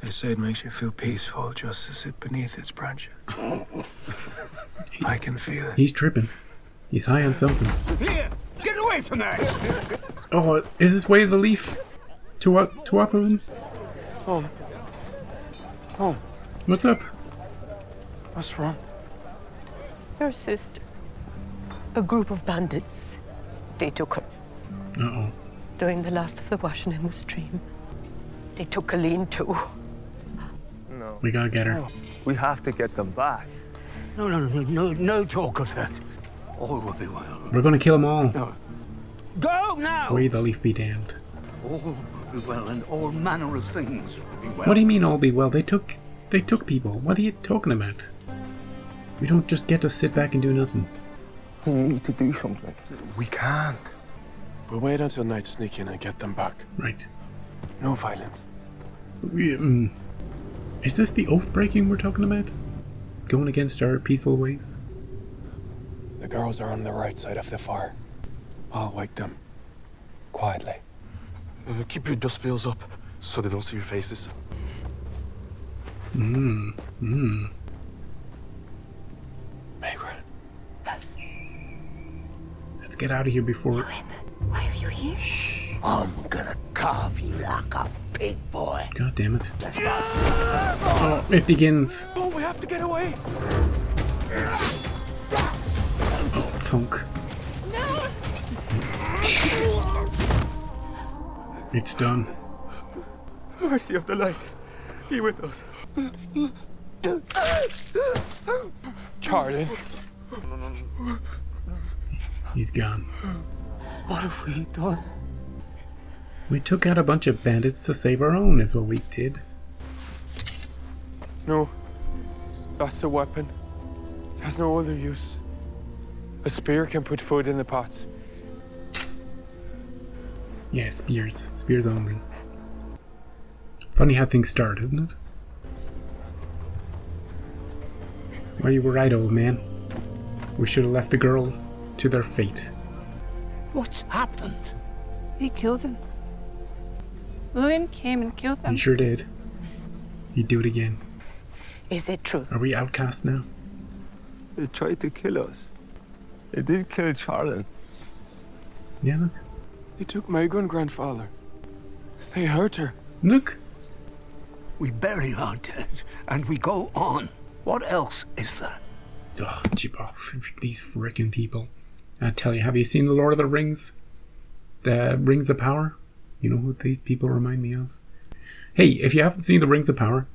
They say it makes you feel peaceful just to sit beneath its branches. I can feel it. He's tripping. He's high on something. Here! Get away from there! Oh, is this Way of the Leaf? To what? To what of him? Home. Home. What's up? What's wrong? Your sister. A group of bandits. They took her Uh-oh. during the last of the washing in the stream. They took Colleen too. No. We gotta get her. We have to get them back. No talk of that. All will be well. We're gonna kill them all. No. Go now! Way the Leaf be damned. All will be well, and all manner of things will be well. What do you mean all be well? They took people. What are you talking about? We don't just get to sit back and do nothing. We need to do something. We can't. We'll wait until night, sneak in and get them back. Right. No violence. Is this the oath breaking we're talking about? Going against our peaceful ways? The girls are on the right side of the fire. I'll wake them. Quietly. Keep your dust veils up so they don't see your faces. Maigret. Let's get out of here before... Why are you here? I'm gonna carve you like a pig, boy. God damn it. Oh, it begins. Oh, we have to get away. Oh, thunk. It's done. Mercy of the light. Be with us. Charlie. He's gone. What have we done? We took out a bunch of bandits to save our own, is what we did. No. That's a weapon. It has no other use. A spear can put food in the pots. Yeah, spears. Spears only. Funny how things start, isn't it? Well, you were right, old man. We should have left the girls to their fate. What's happened? We killed them. Lewin came and killed them. He sure did. He'd do it again. Is it true? Are we outcast now? They tried to kill us. They did kill Charlene. Yeah, look. They took my grandfather. They hurt her. Look. We bury our dead, and we go on. What else is there? Oh, these frickin' people. I tell you, have you seen The Lord of the Rings? The Rings of Power? You know who these people remind me of? Hey, if you haven't seen The Rings of Power,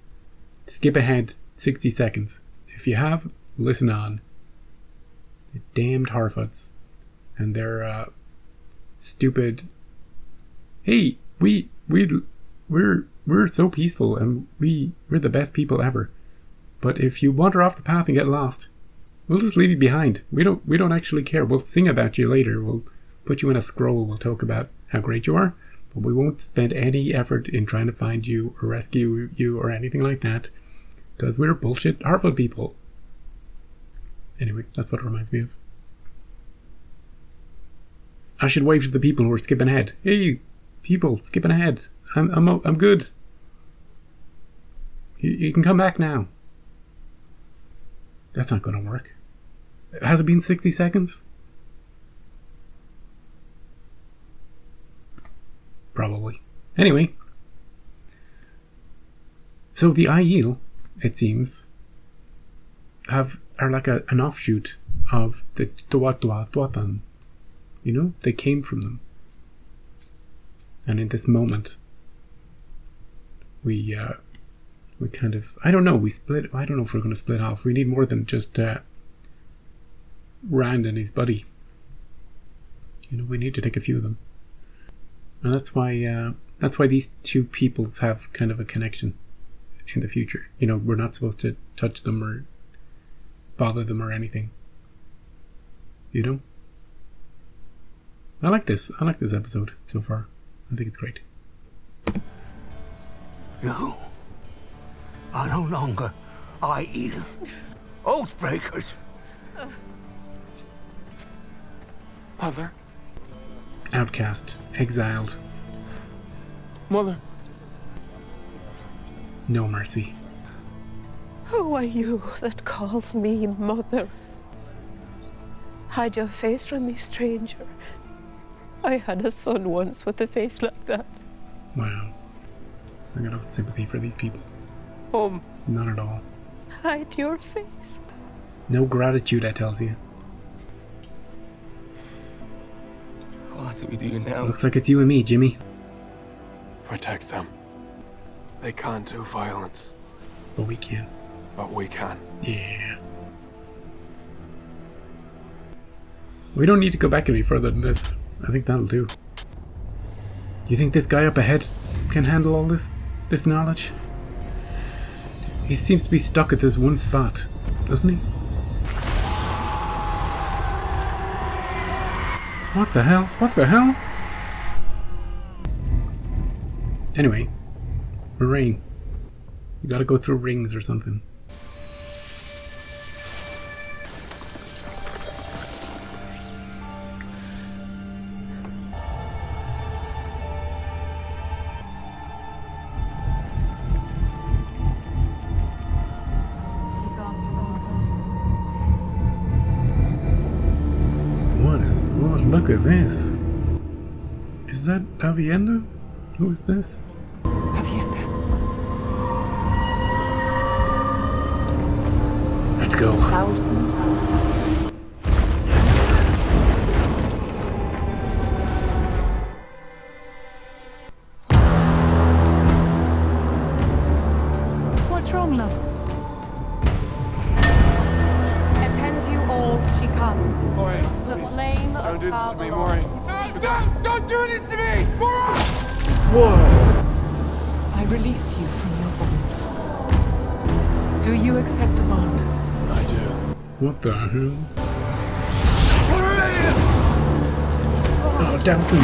skip ahead 60 seconds. If you have, listen on. The damned Harfoots. And their, stupid... Hey, we're so peaceful, and we're the best people ever. But if you wander off the path and get lost, we'll just leave you behind. We don't actually care. We'll sing about you later. We'll put you in a scroll. We'll talk about how great you are. But we won't spend any effort in trying to find you or rescue you or anything like that. Because we're bullshit Harfoot people. Anyway, that's what it reminds me of. I should wave to the people who are skipping ahead. Hey, people, skipping ahead. I'm good. You can come back now. That's not going to work. Has it been 60 seconds? Probably. Anyway. So the Aiel, it seems, are like an offshoot of the Tuatha. You know, they came from them. And in this moment, we kind of, I don't know, we split. I don't know if we're going to split off. We need more than just Rand and his buddy. You know, we need to take a few of them. And that's why these two peoples have kind of a connection in the future. You know, we're not supposed to touch them or bother them or anything. You know? I like this episode so far. I think it's great. You are no longer Aiel. Oathbreakers. Mother. Outcast. Exiled. Mother. No mercy. Who are you that calls me mother? Hide your face from me, stranger. I had a son once with a face like that. Wow. I got no sympathy for these people. Home, None at all. hide your face. No gratitude, I tells you. What do we do now? Looks like it's you and me, Jimmy. Protect them. They can't do violence, But we can. but we can. Yeah. We don't need to go back any further than this. I think that'll do. You think this guy up ahead can handle all this knowledge? He seems to be stuck at this one spot, doesn't he? What the hell? What the hell? Anyway, Moraine, you gotta go through rings or something. Oh, look at this. Is that Avienda? Who is this? Avienda. Let's go. What's wrong, love? Attend you all, she comes. Moraine, The please, flame don't of do this to me, Tarvalon. Moraine. No! Don't do this to me! Moraine! Whoa! I release you from your bond. Do you accept the bond? I do. What the hell? Oh, Damson!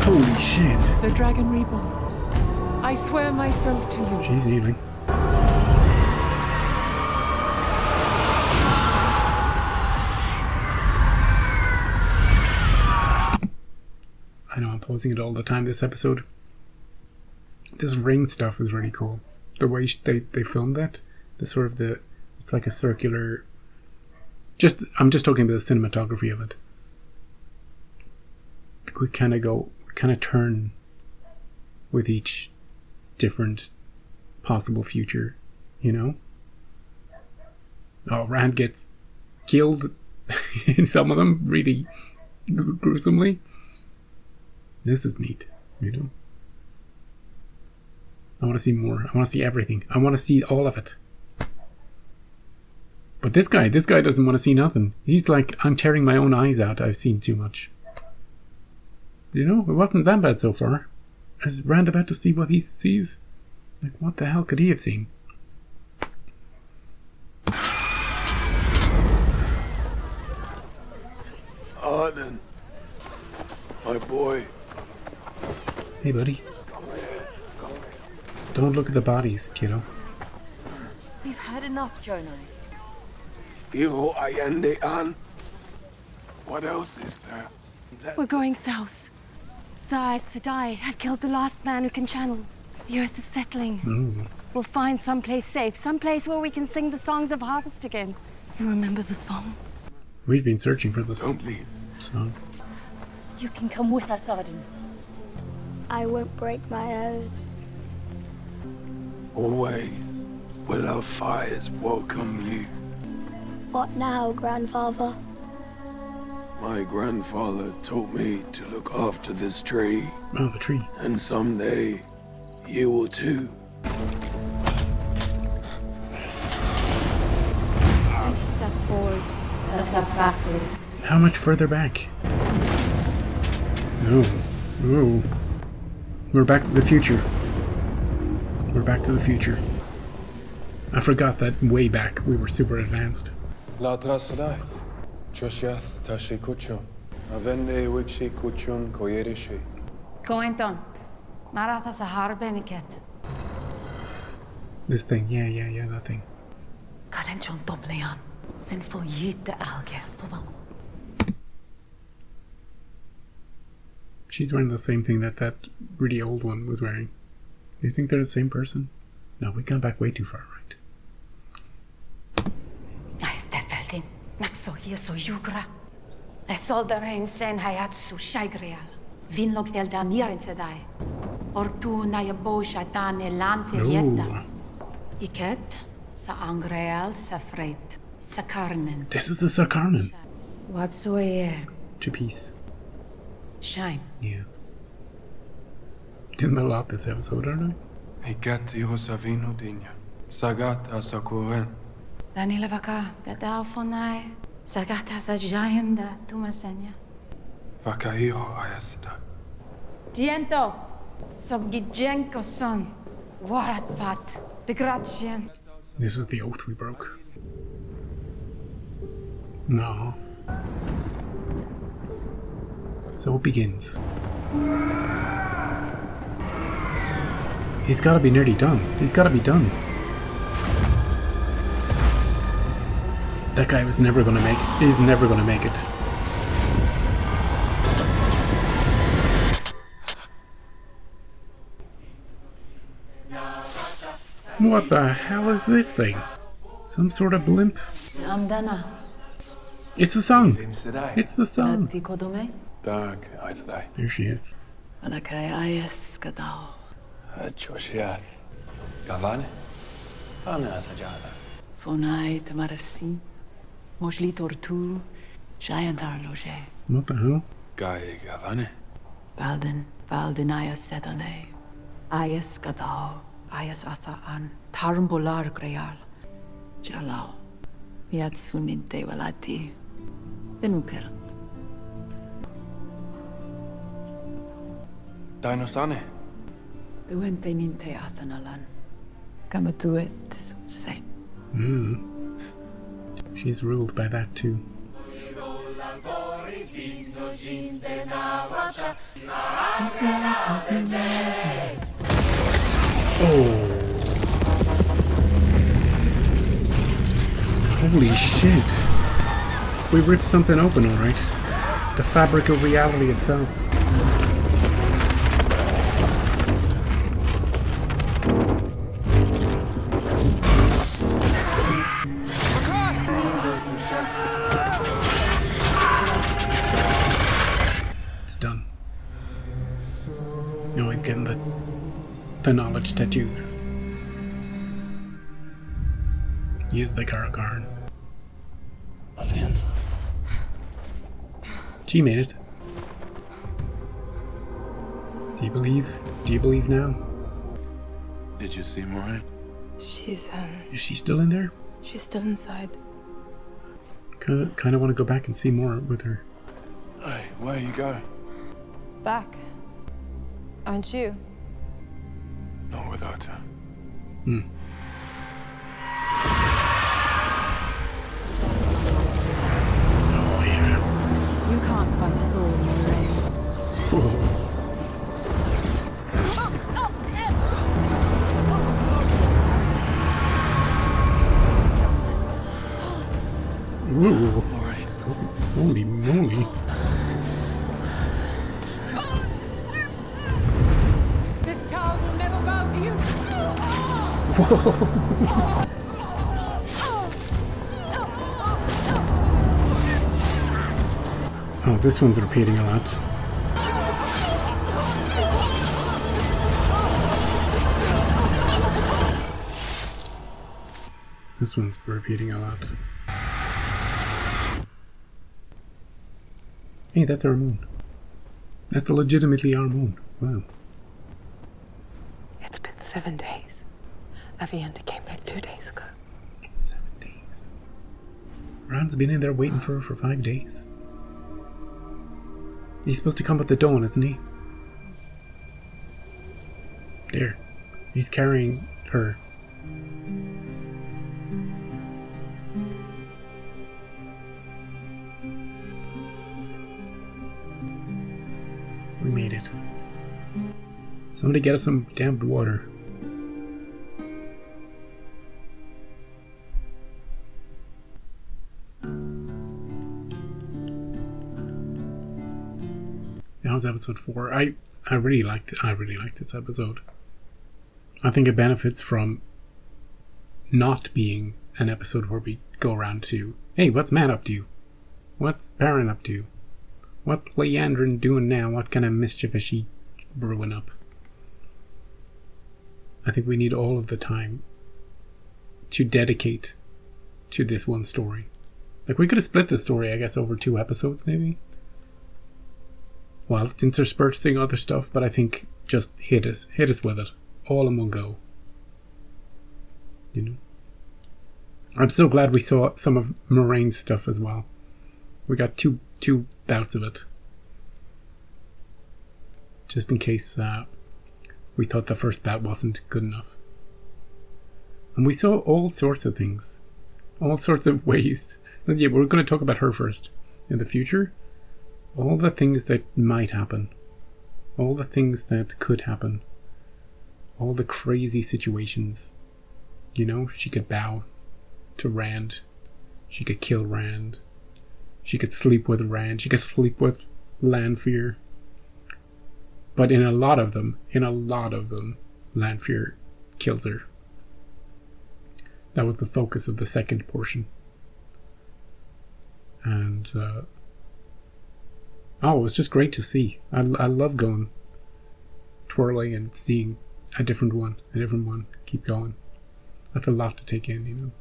Holy shit! The Dragon Reborn. I swear myself to you. She's healing. I know I'm pausing it all the time this episode. This ring stuff is really cool. The way they filmed that, it's like a circular. I'm just talking about the cinematography of it. We kind of turn with each different possible future, you know? Oh, Rand gets killed in some of them really gruesomely. This is neat, you know? I want to see more. I want to see everything. I want to see all of it. But this guy doesn't want to see nothing. He's like, I'm tearing my own eyes out. I've seen too much. You know, it wasn't that bad so far. Is Rand about to see what he sees? Like, what the hell could he have seen? Arden. My boy. Hey, buddy. Don't look at the bodies, kiddo. We've had enough, Jonai. Ivo Allende An. What else is there? We're going south. The Aes Sedai have killed the last man who can channel. The earth is settling. Ooh. We'll find someplace safe, someplace where we can sing the songs of harvest again. You remember the song? We've been searching for this Don't leave. song. You can come with us, Arden. I won't break my oath. Always will our fires welcome you. What now, grandfather? My grandfather taught me to look after this tree, Oh, the tree. and someday you will too. Step forward. Step backward. How much further back? No. No. We're back to the future. We're back to the future. I forgot that way back we were super advanced. La trasadai. Joshiath tashi kucho. Avende wixi kuchun koyerishi. Coenton. Marathas a harbeniket. This thing. Yeah, that thing. Karenchon doblean. Sinful yid de alge soval. She's wearing the same thing that really old one was wearing. Do you think they're the same person? No, we gone back way too far, right? Stefeldin, Naxo hier so jugra. I saw the rain sen hayatsu shaigreal. Vinlog velda miren sedai. Ortu na je boja dane lan verjetta. Iket sa angreal sa freit. Sa karnen. This is the Sarkarnan. Wabsoe. Two piece. Shine. Yeah. Didn't a lot this episode, aren't I? Igat Irosavino Dinya. Sagat Asakuren. Danila vaka, gadalfonai. Sagata sa jayenda tumasenya. Vakairo Ayasida. Diento. Sobgijenko son. Warat pat. Begratien. This is the oath we broke. No. So it begins. He's gotta be nearly done. He's gotta be done. That guy was never gonna make it. He's never gonna make it. What the hell is this thing? Some sort of blimp? Amdana. It's the song. It's the song. Kodome. Dag, Aisadai. There she is. Alakai ayes gadao. Joshiath. Gavane? Ane Asajada. Fonai tamarasi. Mojli tortu. Jayandar loge. What the hell? Gai Gavane. Balden ayes sedane. Ayes gadao. Ayes atha an. Tarambolar greal. Jalao. Yatsuninte walati. Benuper. Dinosane. Duente ninte athanalan. Kamatuet say. She's ruled by that too. Oh. Holy shit. We ripped something open, alright. The fabric of reality itself. It's done. No, he's getting the knowledge tattoos. Use the Karakarn. She made it. Do you believe? Do you believe now? Did you see Moraine? She's Is she still in there? she's still inside. Kind of want to go back and see more with her. Hey, where you going? Back. Aren't you? Not without her. Oh yeah. You can't fight us all, Moraine. Whoa. Moraine. Holy moly. This town will never bow to you. Whoa. Oh, this one's repeating a lot. This one's repeating a lot. Hey, that's our moon. That's legitimately our moon. Wow. It's been 7 days. Avienda came back 2 days ago. 7 days. Ron's been in there waiting for her for 5 days. He's supposed to come at the dawn, isn't he? There. He's carrying her. We made it. Somebody get us some damned water. was episode 4. I really liked this episode. I think it benefits from not being an episode where we go around to, hey, what's Matt up to? What's Perrin up to? What's Leandrin doing now? What kind of mischief is she brewing up? I think we need all of the time to dedicate to this one story. Like, we could have split this story, I guess, over 2 episodes, maybe, whilst interspersing other stuff, but I think just hit us with it, all in one go. You know? I'm so glad we saw some of Moiraine's stuff as well. We got two bouts of it. Just in case we thought the first bout wasn't good enough. And we saw all sorts of things. All sorts of ways. But yeah, we're going to talk about her first. In the future, all the things that might happen. All the things that could happen. All the crazy situations. You know, she could bow to Rand. She could kill Rand. She could sleep with Rand. She could sleep with Lanfear. But in a lot of them, Lanfear kills her. That was the focus of the second portion. And, it was just great to see. I love going, twirling and seeing a different one, keep going. That's a lot to take in, you know.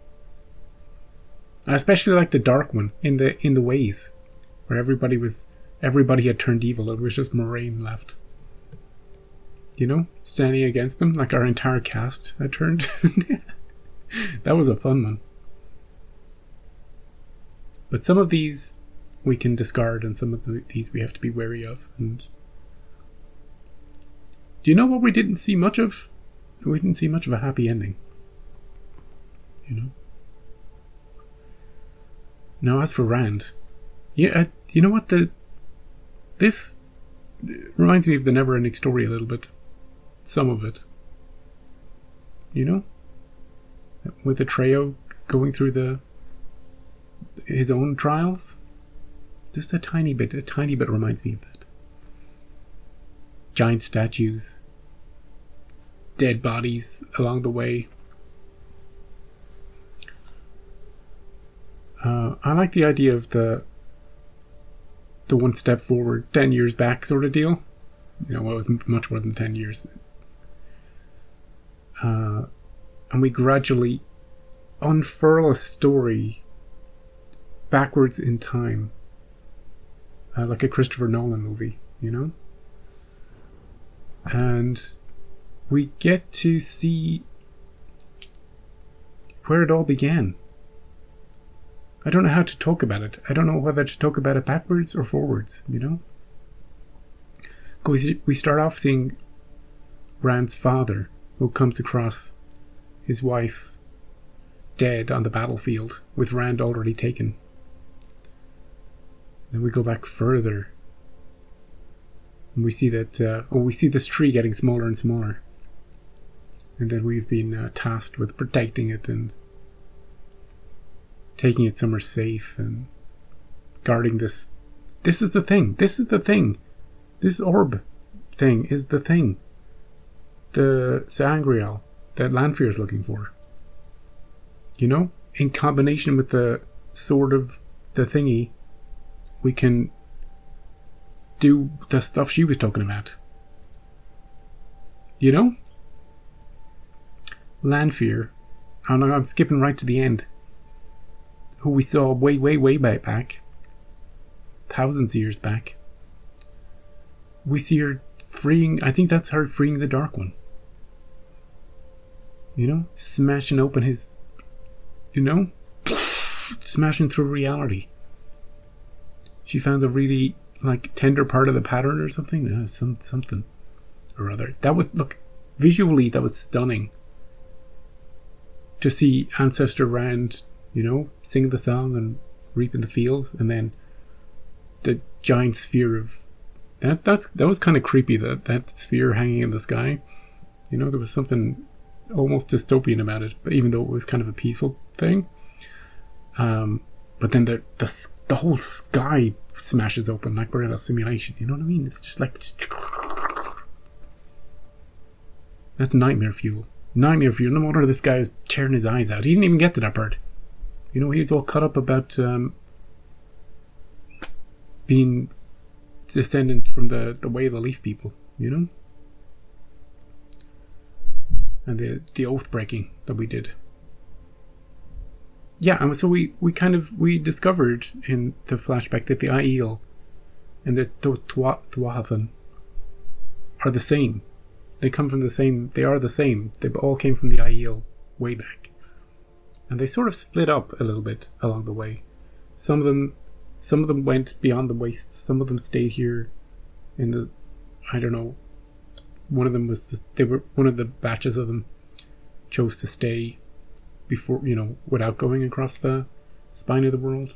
I especially like the dark one in the ways, where everybody had turned evil. It was just Moiraine left. You know, standing against them, like our entire cast had turned. That was a fun one. But some of these we can discard, and some of these we have to be wary of. And do you know what we didn't see much of? We didn't see much of a happy ending. You know. Now, as for Rand, yeah, you know what? This reminds me of the Neverending Story a little bit. Some of it. You know? With Atreyu going through his own trials. Just a tiny bit reminds me of that. Giant statues. Dead bodies along the way. I like the idea of the one step forward, 10 years back sort of deal. You know, it was much more than 10 years. And we gradually unfurl a story backwards in time. Like a Christopher Nolan movie, you know? And we get to see where it all began. I don't know how to talk about it. I don't know whether to talk about it backwards or forwards, you know? Because we start off seeing Rand's father, who comes across his wife dead on the battlefield, with Rand already taken. Then we go back further, and we see that we see this tree getting smaller and smaller, and then we've been tasked with protecting it and taking it somewhere safe and guarding this. This is the thing. This orb thing is the thing. The Sangreal that Lanfear is looking for. You know? In combination with the sword of the thingy, we can do the stuff she was talking about. You know? Lanfear, and I'm skipping right to the end, who we saw way back, thousands of years back. We see her freeing, I think that's her freeing the Dark One. You know? Smashing open his, you know? Smashing through reality. She found a really, tender part of the pattern or something. Something or other. That was, look, visually that was stunning. To see Ancestor Rand, you know, sing the song and reap in the fields, and then the giant sphere of that was kind of creepy, that sphere hanging in the sky. You know, there was something almost dystopian about it, but even though it was kind of a peaceful thing. But then the whole sky smashes open like we're in a simulation. You know what I mean? It's just like... That's nightmare fuel. Nightmare fuel. No wonder this guy was tearing his eyes out. He didn't even get to that part. You know, he was all caught up about being descendant from the Way of the Leaf people, you know? And the oath breaking that we did. Yeah, and so we discovered in the flashback that the Aiel and the Tuathan are the same. They come from the same, they are the same. They all came from the Aiel way back. And they sort of split up a little bit along the way. Some of them went beyond the wastes. Some of them stayed here in the, I don't know. One of them was, one of the batches of them chose to stay before, you know, without going across the spine of the world.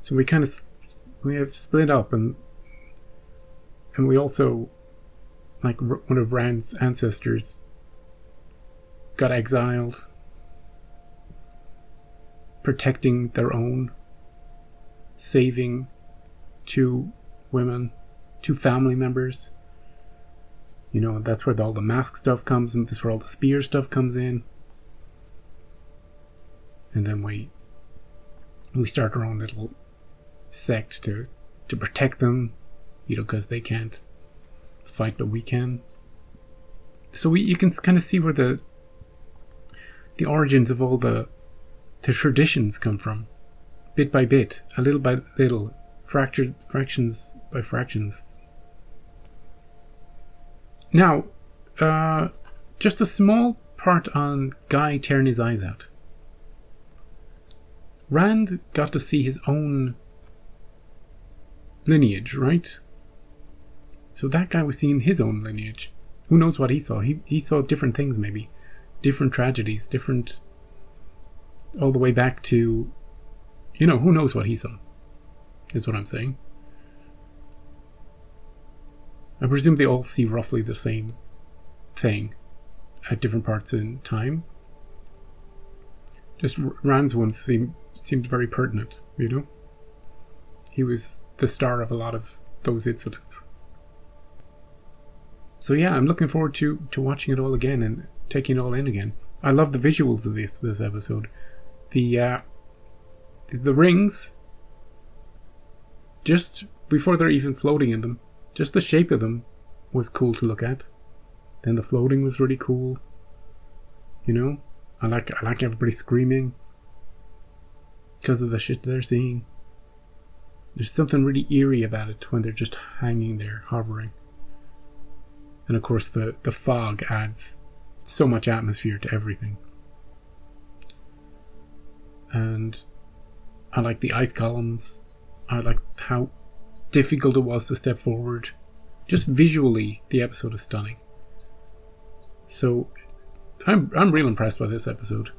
So we have split up, and we also, like, one of Rand's ancestors got exiled, protecting their own, saving 2 women, 2 family members. You know, that's where all the mask stuff comes, and that's where all the spear stuff comes in. And then we start our own little sect to protect them, you know, because they can't fight, but we can. So you can kind of see where the origins of all the traditions come from, bit by bit, a little by little, fractions by fractions. Now, just a small part on Guy tearing his eyes out. Rand got to see his own lineage, right? So that guy was seeing his own lineage. Who knows what he saw? He saw different things, maybe. Different tragedies, different... all the way back to... You know, who knows what he saw, is what I'm saying. I presume they all see roughly the same thing at different parts in time. Just Rand's one seemed very pertinent, you know? He was the star of a lot of those incidents. So yeah, I'm looking forward to watching it all again and taking it all in again. I love the visuals of this episode. The rings, just before they're even floating in them, just the shape of them was cool to look at. Then the floating was really cool. You know, I like everybody screaming because of the shit they're seeing. There's something really eerie about it when they're just hanging there, hovering. And of course the fog adds so much atmosphere to everything. And I like the ice columns. I like how difficult it was to step forward. Just visually, the episode is stunning. So I'm real impressed by this episode.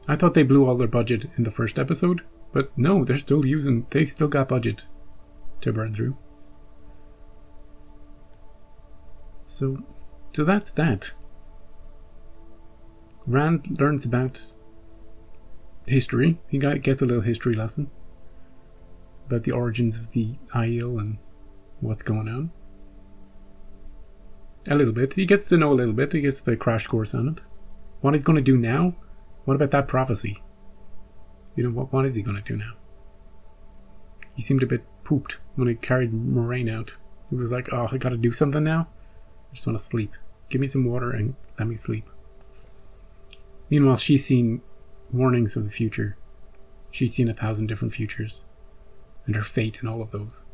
I thought they blew all their budget in the first episode, but no, they've still got budget to burn through. So that's that. Rand learns about history. He gets a little history lesson about the origins of the Aiel and what's going on. A little bit. He gets to know a little bit. He gets the crash course on it. What he's going to do now? What about that prophecy? You know, what is he going to do now? He seemed a bit pooped when he carried Moraine out. He was like, oh, I got to do something now? I just want to sleep. Give me some water and let me sleep. Meanwhile, she's seen warnings of the future. She's seen 1,000 different futures. And her fate in all of those.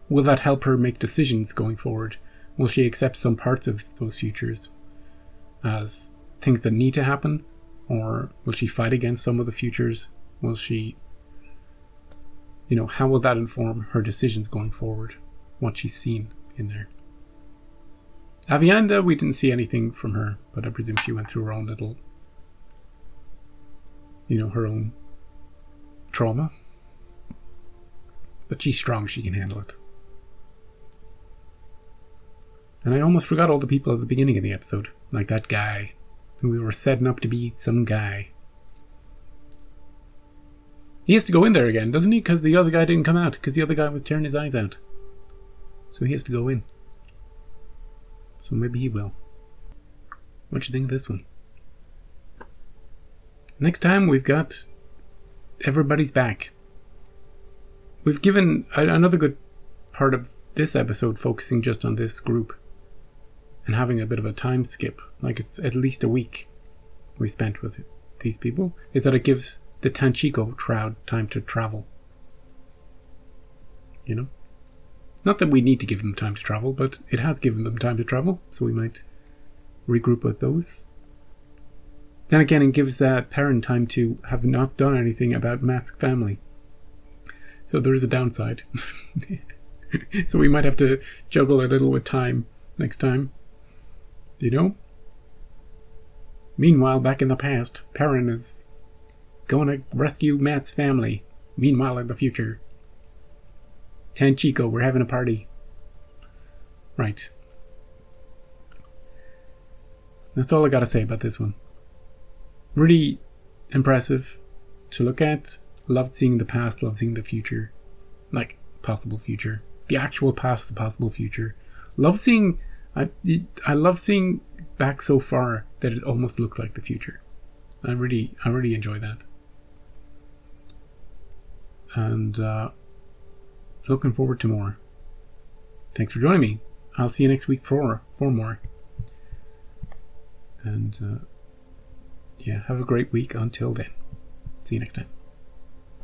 Will that help her make decisions going forward? Will she accept some parts of those futures as things that need to happen? Or will she fight against some of the futures? Will she... You know, how will that inform her decisions going forward? What she's seen in there. Avienda, we didn't see anything from her, but I presume she went through her own little... You know, her own trauma. But she's strong, she can handle it. And I almost forgot all the people at the beginning of the episode. Like that guy, who we were setting up to be some guy. He has to go in there again, doesn't he? Because the other guy didn't come out. Because the other guy was tearing his eyes out. So he has to go in. So maybe he will. What do you think of this one? Next time we've got Everybody's Back. We've given another good part of this episode focusing just on this group and having a bit of a time skip, like it's at least a week we spent with these people, is that it gives the Tanchico crowd time to travel. You know? Not that we need to give them time to travel, but it has given them time to travel, so we might regroup with those. Then again, it gives Perrin time to have not done anything about Matt's family. So there is a downside. So we might have to juggle a little with time next time. You know? Meanwhile, back in the past, Perrin is going to rescue Matt's family. Meanwhile, in the future, Tanchico, we're having a party. Right. That's all I gotta say about this one. Really impressive to look at. Loved seeing the past, loved seeing the future. Like, possible future. The actual past, the possible future. Love seeing... I love seeing back so far that it almost looks like the future. I really enjoy that. And looking forward to more. Thanks for joining me. I'll see you next week for more. And yeah, have a great week until then. See you next time.